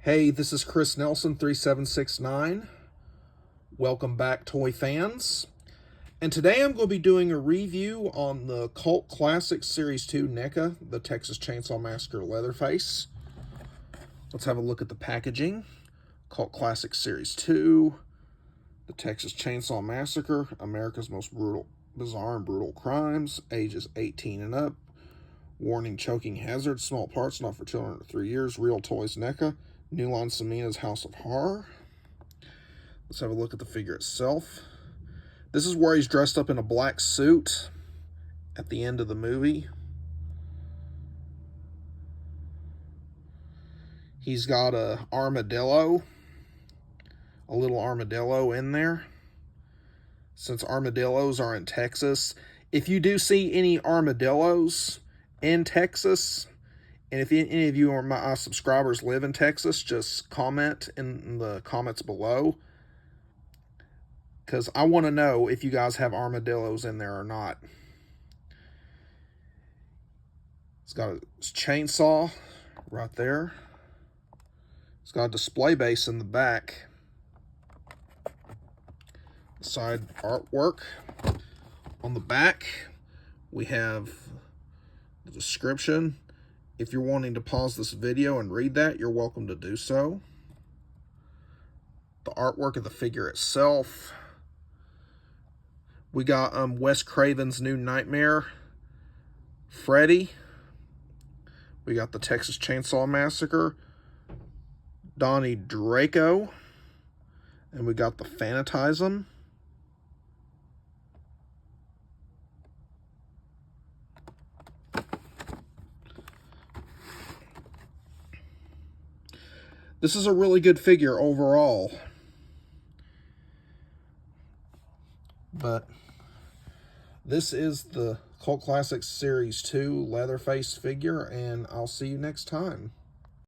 Hey, this is Chris Nelson 3769. Welcome back, toy fans. And today I'm going to be doing a review on the Cult Classic Series 2 Neca, the Texas Chainsaw Massacre Leatherface. Let's have a look at the packaging. Cult Classic Series 2, the Texas Chainsaw Massacre, America's most brutal, bizarre and brutal crimes, ages 18 and up. Warning: choking hazard, small parts, not for children under 3 years. Real toys, Neca. New line, Samina's House of Horror. Let's have a look at the figure itself. This is where he's dressed up in a black suit at the end of the movie. He's got a little armadillo in there. Since armadillos are in Texas, if you do see any armadillos in Texas, and if any of you or my subscribers live in Texas, just comment in the comments below, because I want to know if you guys have armadillos in there or not. It's got a chainsaw right there. It's got a display base in the back. Side artwork. On the back, we have the description. If you're wanting to pause this video and read that, you're welcome to do so. The artwork of the figure itself. We got Wes Craven's New Nightmare, Freddy. We got the Texas Chainsaw Massacre, Donnie Draco. And we got the Phantasm. This is a really good figure overall. But this is the Cult Classics Series 2 Leatherface figure, and I'll see you next time.